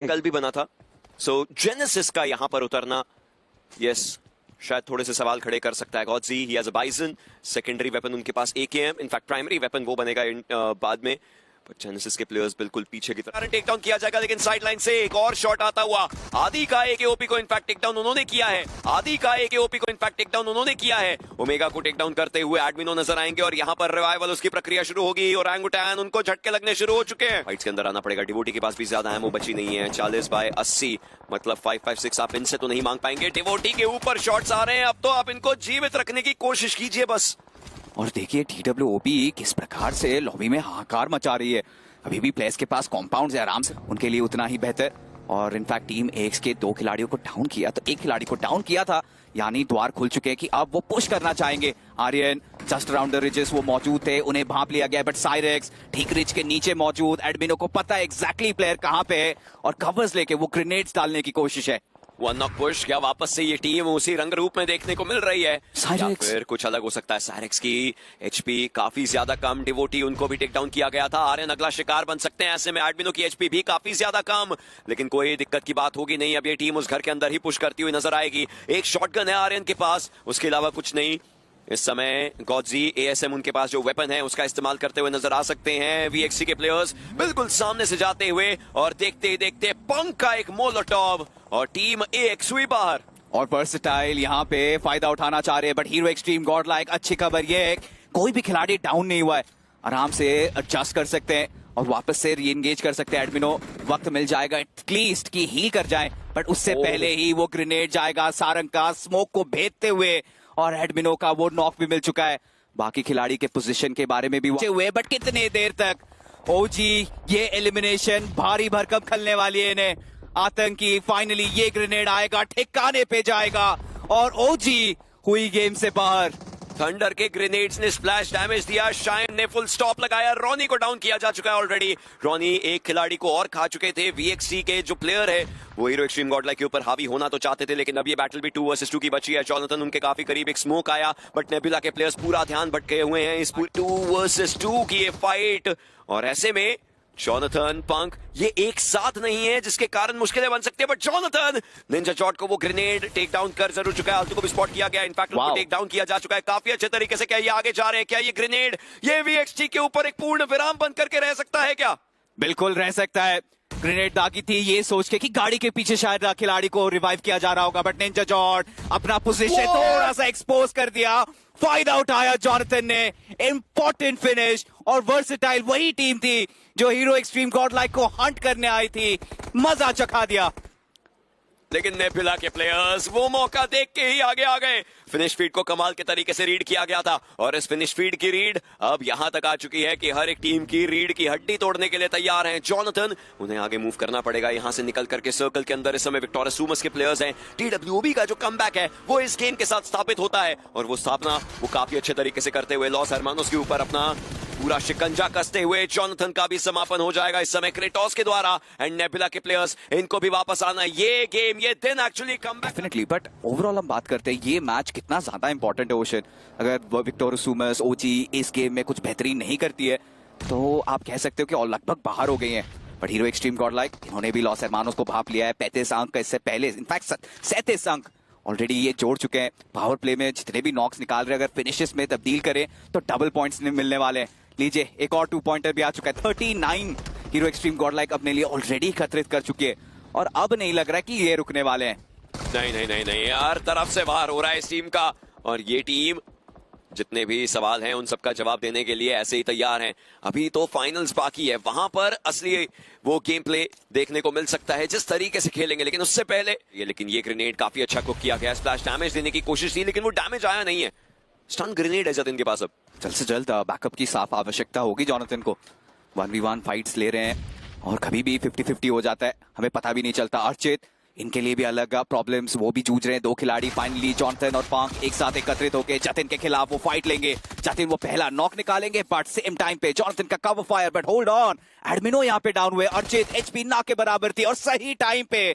कल भी बना था। सो जेनेसिस का यहां पर उतरना, यस, शायद थोड़े से सवाल खड़े कर सकता है। गॉडजी, he has a bison, secondary weapon उनके पास एकेएम, इनफैक्ट प्राइमरी वेपन वो बनेगा बाद में। जेनेसिस के प्लेयर्स बिल्कुल पीछे की तरफ टेक डाउन किया जाएगा, लेकिन साइड लाइन से एक और शॉट आता हुआ। आदि का एकेओपी को इनफैक्ट टेक डाउन उन्होंने किया है। आदि का एकेओपी को इनफैक्ट टेक डाउन उन्होंने किया है। ओमेगा को टेक डाउन करते हुए एडमिनो नजर आएंगे और यहां पर रिवाइवल उसकी प्रक्रिया शुरू होगी और ओरंगुटैन उनको झटके लगने शुरू हो चुके हैं। फाइट्स के अंदर आना पड़ेगा। डिवोटी के पास भी ज्यादा एमो बची नहीं है। 40/80 मतलब 556 आप इनसे तो नहीं मांग पाएंगे। डिवोटी के ऊपर शॉट्स आ रहे हैं। अब तो आप इनको जीवित रखने की कोशिश कीजिए बस। और देखिए TWOP किस प्रकार से लॉबी में हाहाकार मचा रही है। अभी भी प्लेयर्स के पास कॉम्पाउंड्स है, आराम से उनके लिए उतना ही बेहतर। और इनफैक्ट टीम एक्स के 2 खिलाड़ियों को डाउन किया, तो एक खिलाड़ी को डाउन किया था, यानी द्वार खुल चुके हैं कि अब वो पुश करना चाहेंगे। Aryan just around the ridges वो मौजूद थे, उन्हें भांप लिया गया, बट साइरेक्स ठीक रिज के नीचे मौजूद। एडमिनो को पता है एग्जैक्टली प्लेयर कहां पे है और कवर्स लेके वो ग्रेनेड्स डालने की कोशिश है। वन नॉक पुश, क्या वापस से ये टीम उसी रंग रूप में देखने को मिल रही है या फिर कुछ अलग हो सकता है? साइरेक्स की एचपी काफी ज्यादा कम, डिवोटी उनको भी टेक डाउन किया गया था। आर्यन अगला शिकार बन सकते हैं, ऐसे में एडमिनो की एचपी भी काफी ज्यादा कम, लेकिन कोई दिक्कत की बात होगी नहीं। अब ये टीम उस घर के अंदर ही पुश करती हुई नजर आएगी। एक शॉटगन है आर्यन के पास, उसके अलावा कुछ नहीं। इस समय गॉडजी एएसएम उनके पास जो वेपन है उसका इस्तेमाल करते हुए नजर आ सकते हैं। वीएक्सी के प्लेयर्स बिल्कुल सामने से जाते हुए और देखते ही देखते पंक का एक मोलोटॉव और टीम एक्स हुई बाहर। और वर्सेटाइल यहाँ पे फायदा उठाना चाह रहे हैं, but hero extreme God like अच्छी खबर ये है कोई भी खिलाड़ी डाउन नहीं हुआ है, आराम से एडजस्ट कर सकते हैं और वापस से री एंगेज कर सकते हैं। एडमिनो वक्त मिल जाएगा एटलीस्ट कि हील कर जाए, बट उससे पहले ही वो ग्रेनेड जाएगा सारंग का स्मोक को भेदते हुए, और एडमिनो का वो नॉक भी मिल चुका है। बाकी खिलाड़ी के पोजीशन के बारे में भी हुए, बट कितने देर तक? ओजी ये एलिमिनेशन भारी भरकम खलने वाली है इन्हें। आतंकी फाइनली ये ग्रेनेड आएगा, ठिकाने पे जाएगा और ओजी हुई गेम से बाहर। थंडर के ग्रेनेड्स ने स्प्लैश डैमेज दिया, शाइन ने फुल स्टॉप लगाया। रॉनी को डाउन किया जा चुका है ऑलरेडी। रॉनी एक खिलाड़ी को और खा चुके थे। वीएक्सी के जो प्लेयर है वो हीरो एक्सट्रीम गॉडलाइक के ऊपर हावी होना तो चाहते थे, लेकिन अब ये बैटल भी 2 वर्सेस 2 की बची है। जॉनथन उनके काफी करीब, एक स्मोक आया, बट नेबुला के प्लेयर्स पूरा ध्यान भटके हुए हैं इस पूरी 2 वर्सेस 2 की ये फाइट। और ऐसे में जॉनथन पंक ये एक साथ नहीं है, जिसके कारण मुश्किलें बन सकती है, बट जॉनथन निंजा शॉट को वो ग्रेनेड टेक डाउन कर जरूर चुका है। आल्टू को भी स्पॉट किया गया, इनफैक्ट उनको टेक डाउन किया जा चुका है काफी अच्छे तरीके से। क्या ये आगे जा रहे हैं? क्या ये ग्रेनेड ये वीएक्सटी के ऊपर एक पूर्ण विराम बन करके रह सकता है क्या? बिल्कुल रह सकता है। ग्रेनेड दागी थी ये सोच के कि गाड़ी के पीछे शायद खिलाड़ी को रिवाइव किया जा रहा होगा, बट निंजा जॉट अपना पोजीशन थोड़ा सा एक्सपोज कर दिया। फायदा उठाया जॉनथन ने, इंपॉर्टेंट फिनिश। और वर्सेटाइल वही टीम थी जो हीरो एक्सट्रीम गॉडलाइक को हंट करने आई थी, मजा चखा दिया। लेकिन नेबुला के प्लेयर्स वो मौका देख के ही आगे आ गए। फिनिश फीड को कमाल के तरीके से रीड किया गया था और इस फिनिश फीड की रीड अब यहां तक आ चुकी है कि हर एक टीम की रीड की हड्डी तोड़ने के लिए तैयार हैं। जॉनथन, उन्हें आगे मूव करना पड़ेगा यहां से निकल करके सर्कल के अंदर। इस समय विक्टोरिया सुमस के प्लेयर्स हैं। टीडब्ल्यूबी का जो कमबैक है वो इस गेम के साथ स्थापित होता है और वो स्थापना वो काफी अच्छे तरीके से करते हुए लॉस हरमानोस के ऊपर अपना पूरा शिकंजा कसते हुए जॉनथन का भी समापन हो जाएगा इस समय क्रेटोस के द्वारा। एंड नेबुला के प्लेयर्स इनको भी वापस आना, ये गेम ये दिन actually come definitely. But overall हम बात करते हैं ये मैच कितना ज्यादा इंपॉर्टेंट है ओशन। अगर विक्टोरिया सुमस ओजी इस गेम में कुछ बेहतरीन नहीं करती है तो आप कह सकते हो कि और लगभग बाहर हो गई है। बट हीरो एक्सट्रीम गॉडलाइक इन्होंने भी लॉस हरमानोस को भाप लिया है। 35 अंक इससे पहले, इनफैक्ट 37 अंक ऑलरेडी ये जोड़ चुके हैं। पावर प्ले में जितने भी नॉक्स निकाल रहे हैं अगर फिनिशेस में तब्दील करें तो डबल पॉइंट्स मिलने वाले हैं। लीजिए एक और 2 पॉइंटर भी आ चुका है। 39 हीरो एक्सट्रीम गॉडलाइक अपने लिए ऑलरेडी एकत्रित कर चुकी है और अब नहीं लग रहा कि ये रुकने वाले हैं। नहीं नहीं नहीं नहीं, हर तरफ से बाहर हो रहा है इस टीम का और ये टीम जितने भी सवाल हैं उन सबका जवाब देने के लिए ऐसे ही तैयार हैं। अभी तो फाइनल्स बाकी है, वहां पर असली वो गेम प्ले देखने को मिल सकता है जिस तरीके से खेलेंगे। लेकिन उससे पहले ये ग्रेनेड काफी अच्छा कुक किया गया। स्प्लैश डैमेज देने की कोशिश थी लेकिन वो डैमेज आया नहीं है। स्टन ग्रेनेड है जतिन के पास। अब जल्द से जल्द बैकअप की साफ आवश्यकता होगी जॉनथन को। 1v1 फाइट्स ले रहे हैं और कभी भी 50-50 हो जाता है, हमें पता भी नहीं चलता। अर्चित इनके लिए भी अलग प्रॉब्लम्स, वो भी जूझ रहे हैं। 2 खिलाड़ी फाइनली जॉनथन और पंक एक साथ एकत्रित होकर जतिन के खिलाफ वो फाइट लेंगे। जतिन वो पहला नॉक निकालेंगे बट सेम टाइम पे जॉनथन का cover fire, but hold on, एडमिनो यहाँ पे डाउन हुए। अर्चित एचपी ना के बराबर थी और सही टाइम पे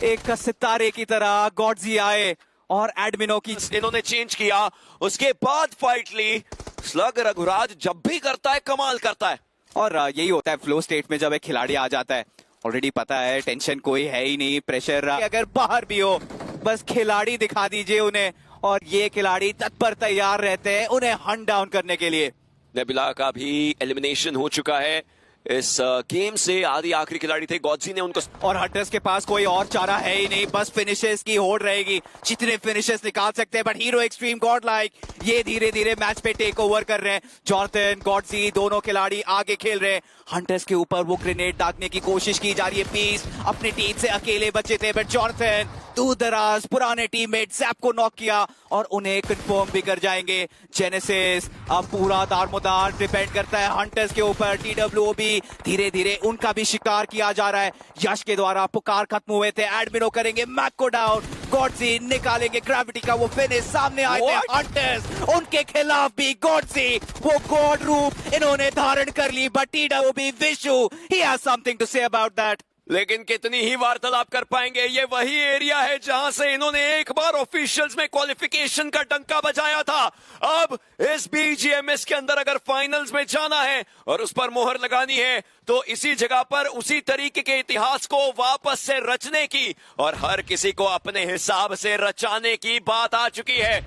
एक सितारे की तरह गॉडजी आए और एडमिनो की इन्होंने चेंज किया, उसके बाद फाइट ली। स्लग रघुराज जब भी करता है कमाल करता है। और यही होता है फ्लो स्टेट में जब एक खिलाड़ी आ जाता है ऑलरेडी पता है टेंशन कोई है ही नहीं, प्रेशर अगर बाहर भी हो बस खिलाड़ी दिखा दीजिए उन्हें, और ये खिलाड़ी तत्पर तैयार रहते हैं उन्हें हंट डाउन करने के लिए। नेबुला का भी एलिमिनेशन हो चुका है इस गेम से। आधी आखिरी खिलाड़ी थे, गॉडजी ने उनको, और हंटर्स के पास कोई और चारा है ही नहीं, बस फिनिशेस की होड़ रहेगी, जितने फिनिशेस निकाल सकते हैं। But hero extreme God like ये धीरे धीरे मैच पे टेक ओवर कर रहे हैं। जॉनथन, गॉडजी दोनों खिलाड़ी आगे खेल रहे हैं। हंटर्स के ऊपर वो ग्रेनेड दागने की कोशिश की जा रही है। पीस अपनी टीम से अकेले बचे थे, बट जॉनथन दूर दराज पुराने टीममेट जैप को नॉक किया और उन्हें कंफर्म भी कर जाएंगे। जेनेसिस अब पूरा दारमोदार डिपेंड करता है हंटर्स के ऊपर। TWOB धीरे धीरे उनका भी शिकार किया जा रहा है। यश के द्वारा पुकार खत्म हुए थे, एडमिनो करेंगे मैक को डाउन, गॉडजी निकालेंगे ग्रेविटी का वो फिनिश। सामने आए थे हंटर्स, उनके खिलाफ भी गॉडजी वो गॉड रूप इन्होंने धारण कर ली। But TWOB Vishu he has something to say about that. लेकिन कितनी ही वार्तालाप कर पाएंगे। ये वही एरिया है जहां से इन्होंने एक बार ऑफिशियल्स में क्वालिफिकेशन का डंका बजाया था। अब इस BGMS के अंदर अगर फाइनल्स में जाना है और उस पर मोहर लगानी है तो इसी जगह पर उसी तरीके के इतिहास को वापस से रचने की और हर किसी को अपने हिसाब से रचाने की बात आ चुकी है।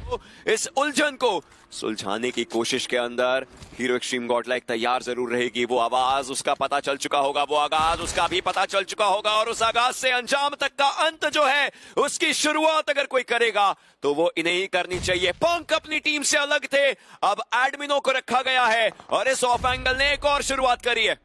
इस उलझन को सुलझाने की कोशिश के अंदर हीरो एक्सट्रीम गॉडलाइक तैयार जरूर रहेगी। वो आवाज उसका पता चल चुका होगा, वो आगाज उसका भी पता चल चुका होगा, और उस आगाज से अंजाम तक का अंत जो है उसकी शुरुआत अगर कोई करेगा तो वो इन्हें ही करनी चाहिए। पंक अपनी टीम से अलग थे, अब एडमिनो को रखा गया है और इस ऑफ एंगल ने एक और शुरुआत करी है।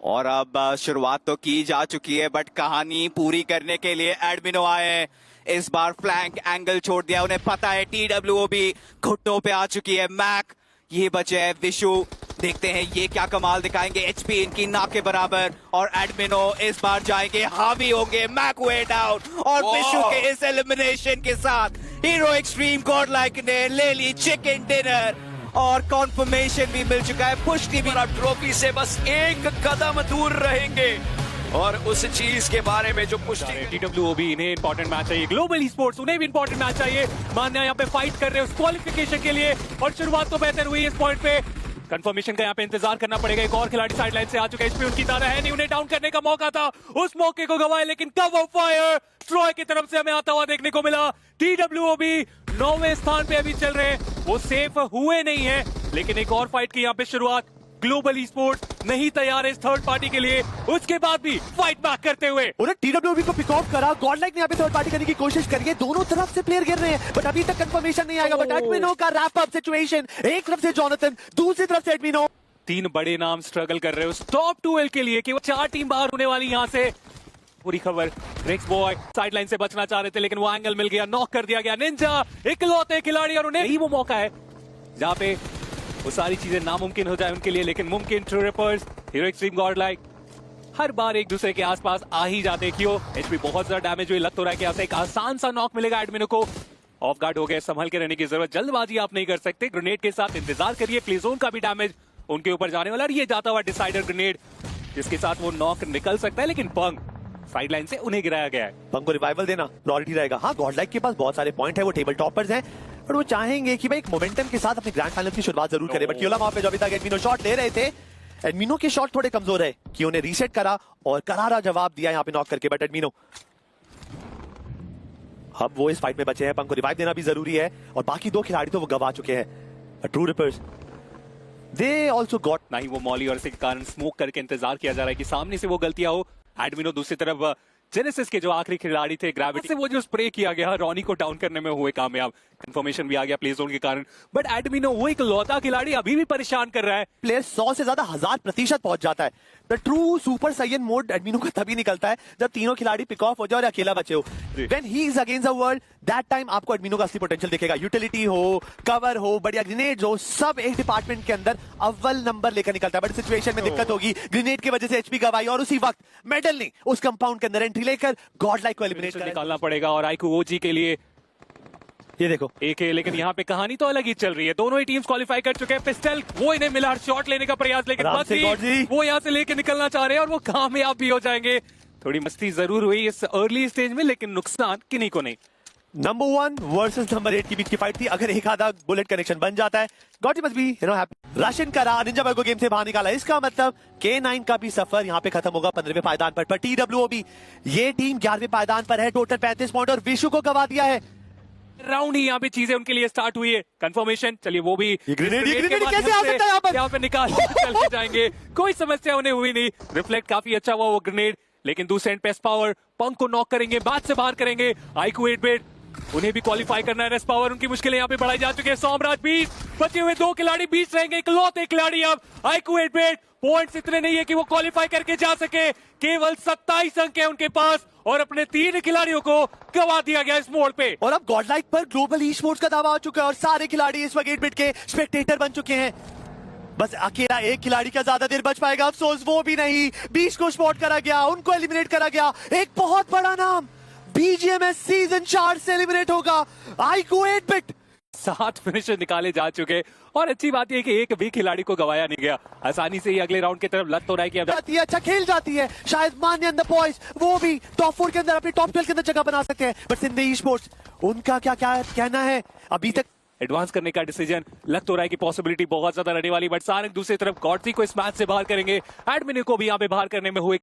और अब शुरुआत तो की जा चुकी है, बट कहानी पूरी करने के लिए एडमिनो आए हैं। इस बार फ्लैंक एंगल छोड़ दिया, उन्हें पता है TWOB घुटनों पे आ चुकी है। मैक ये बचे है विशु, देखते हैं ये क्या कमाल दिखाएंगे। HP इनकी ना के बराबर, और एडमिनो इस बार जाएंगे हावी होंगे। मैक वे डाउन, और विशु के इस एलिमिनेशन के साथ हीरो एक्सट्रीम गॉडलाइक ने ले ली चिकन डिनर, और कॉन्फर्मेशन भी मिल चुका है, पुष्टि भी। अब ट्रॉफी से बस एक कदम दूर रहेंगे और उस चीज के बारे में जो पुष्टि। TWOB इन्हें इंपॉर्टेंट मैच चाहिए, ग्लोबल ई स्पोर्ट्स उन्हें भी इंपॉर्टेंट मैच चाहिए। मान्या यहाँ पे फाइट कर रहे हैं उस क्वालिफिकेशन के लिए, और शुरुआत तो बेहतर हुई इस पॉइंट पे। कंफर्मेशन का यहाँ पे इंतजार करना पड़ेगा। एक और खिलाड़ी साइडलाइन से आ चुके हैं, HP उनकी तरह है नहीं, उन्हें डाउन करने का मौका था, उस मौके को गवाए। लेकिन कवर फायर ट्रॉय की तरफ से हमें आता हुआ देखने को मिला। TWOB 9वें स्थान पे अभी चल रहे हैं, वो सेफ हुए नहीं है, लेकिन एक और फाइट की यहाँ पे शुरुआत। ग्लोबल ई स्पोर्ट्स नहीं तैयार है इस थर्ड पार्टी के लिए, उसके बाद भी फाइट बैक करते हुए उन्हें TWOB को पिक ऑफ करा। गॉडलाइक ने यहाँ पे थर्ड पार्टी करने की कोशिश करी है, दोनों तरफ से प्लेयर गिर रहे हैं, बट अभी तक कंफर्मेशन नहीं आएगा। बट एडमिनो का रैप अप सिचुएशन, एक तरफ से जॉनथन, दूसरी तरफ से एडमिनो। तीन बड़े नाम स्ट्रगल कर रहे हैं उस टॉप 12 के लिए, केवल 4 टीम बाहर होने वाली यहाँ से। पूरी खबर, रिक्स बॉय साइडलाइन से बचना चाह रहे थे, लेकिन वो एंगल मिल गया, नॉक कर दिया गया। निंजा इकलौते खिलाड़ी, और उन्हें यही वो मौका है जहाँ पे वो सारी चीजें नामुमकिन हो जाए उनके लिए, लेकिन मुमकिन। True rippers, hero extreme godlike हर बार एक दूसरे के आसपास आ ही जाते। क्यों HP बहुत ज्यादा डैमेज हुई, लग तो रहा है कि यहाँ से एक आसान सा नॉक मिलेगा एडमिनो को। ऑफ गार्ड हो गए, संभल के रहने की जरूरत, जल्दबाजी आप नहीं कर सकते। ग्रेनेड के साथ इंतजार करिए, प्ले जोन का भी डैमेज उनके ऊपर जाने वाला। ये जाता हुआ डिसाइडर ग्रेनेड जिसके साथ वो नॉक निकल सकता है, लेकिन पंग साइडलाइन से उन्हें गिराया गया है। पंग को रिवाइवल देना प्रायोरिटी रहेगा। हाँ, गॉडलाइक के पास बहुत सारे पॉइंट है, वो टेबल टॉपर्स हैं, पर वो चाहेंगे कि भाई एक मोमेंटम के साथ अपने ग्रैंड फाइनल की शुरुआत जरूर करें। बट क्योला वहां पे जो अभी तक एडमिनो शॉट ले रहे थे, एडमिनो के शॉट थोड़े कमजोर है कि उन्हें रीसेट करा और करारा जवाब दिया यहाँ पे नॉक करके। बट एडमिनो अब वो इस फाइट में बचे हैं, पंग को रिवाइव देना भी जरूरी है, और बाकी दो खिलाड़ी तो वो गवा चुके हैं। True reapers they also got, ना ही वो मॉली और इसी के कारण स्मोक करके इंतजार किया जा रहा है कि सामने से वो गलतियां हो। एडमिनो दूसरी तरफ जेनेसिस के जो आखिरी खिलाड़ी थे ग्रेविटी से वो जो स्प्रे किया गया, रॉनी को डाउन करने में हुए कामयाब। कंफर्मेशन भी आ गया प्ले जोन के कारण, बट एडमिनो वो एक लौता खिलाड़ी अभी भी परेशान कर रहा है। प्लेयर 100 से ज्यादा 1000% पहुंच जाता है। द ट्रू सुपर साइयन मोड एडमिनो का तभी निकलता है जब तीनों खिलाड़ी पिक ऑफ हो जाए और अकेला बचे हो। When he is against the world, that time आपको एडमिनो का असली पोटेंशियल दिखेगा। यूटिलिटी हो, कवर हो, बढ़िया ग्रेनेड हो, सब एक डिपार्टमेंट के अंदर अव्वल नंबर लेकर निकलता है। बट सिचुएशन में दिक्कत होगी, ग्रेनेड की वजह से HP गवाई, और उसी वक्त मेडल ने उस कंपाउंड के अंदर एंट्री लेकर गॉडलाइक को एलिमिनेट निकालना पड़ेगा। और आईकू ओजी के लिए ये देखो एक है, लेकिन यहाँ पे कहानी तो अलग ही चल रही है। दोनों ही टीम्स क्वालिफाई कर चुके हैं। पिस्टल वो इन्हें मिला, शॉट लेने का प्रयास, लेकिन वो यहाँ से लेके निकलना चाह रहे हैं और वो कामयाब भी हो जाएंगे। थोड़ी मस्ती जरूर हुई इस अर्ली स्टेज में, लेकिन नुकसान किन्हीं को नहीं। नंबर 1 वर्सेस नंबर 8 के बीच की फाइट थी। अगर एक आधा बुलेट कनेक्शन बन जाता है, गॉटी मस्ट बी हैप्पी। राशिन करा निंजा बॉय को गेम से बाहर निकाला। इसका मतलब K9 का भी सफर यहाँ पे खत्म होगा 15वें पायदान पर TWOB ये टीम 11वें पायदान पर है, टोटल 35 पॉइंट और विशु को गवा दिया है। राउंड ही यहाँ पे चीजें उनके लिए स्टार्ट हुई है। कंफर्मेशन, चलिए वो भी ये ग्रेनेड के कैसे माध्यम आ से सकता है यहाँ पर? यहाँ पे निकाल के चल के जाएंगे, कोई समस्या उन्हें हुई नहीं। रिफ्लेक्ट काफी अच्छा हुआ वो ग्रेनेड, लेकिन दूसरे एंड पेस पावर पंक को नॉक करेंगे, बाद से बाहर करेंगे। आईक्यू 8-बिट उन्हें भी क्वालिफाई करना है। रेस पावर उनकी मुश्किलें यहाँ पे बढ़ाई जा चुकी है। सोमराज बीच बचे हुए 2 खिलाड़ी बीच रहेंगे, इकलौते खिलाड़ी अब आईक्यू 8-बिट। पॉइंट्स इतने नहीं है कि वो क्वालिफाई करके जा सके, केवल 27 अंक है उनके पास और अपने 3 खिलाड़ियों को गवा दिया गया इस मोड़ पे। और अब गॉडलाइक पर ग्लोबल ई स्पोर्ट्स का दावा आ चुका है और सारे खिलाड़ी इस वक्त 8-बिट के स्पेक्टेटर बन चुके हैं। बस अकेला एक खिलाड़ी का ज्यादा देर बच पाएगा, अफसोस वो भी नहीं। 20 को स्पॉट करा गया, उनको एलिमिनेट करा गया। एक बहुत बड़ा नाम BGMS सीजन 4 से एलिमिनेट होगा, आईक्यू 8-बिट। 7 फिनिशर निकाले जा चुके और अच्छी बात यह कि एक भी खिलाड़ी को गवाया नहीं गया। आसानी से ही अगले राउंड की तरफ लग तो रहा है कि अब जाती है, अच्छा खेल जाती है। शायद मान्य एंड द बॉयज वो भी टॉप 4 के अंदर, अपने टॉप 12 के अंदर जगह बना सकते हैं। बट सिंधे ई स्पोर्ट्स उनका क्या कहना है अभी तक? एडवांस करने का डिसीजन लग तो रहा है कि पॉसिबिलिटी बहुत ज्यादा रहने वाली, बट सारंग दूसरी तरफ गॉडसी को इस मैच से बाहर करेंगे। एडमिन को भी यहाँ पे बाहर करने में हुए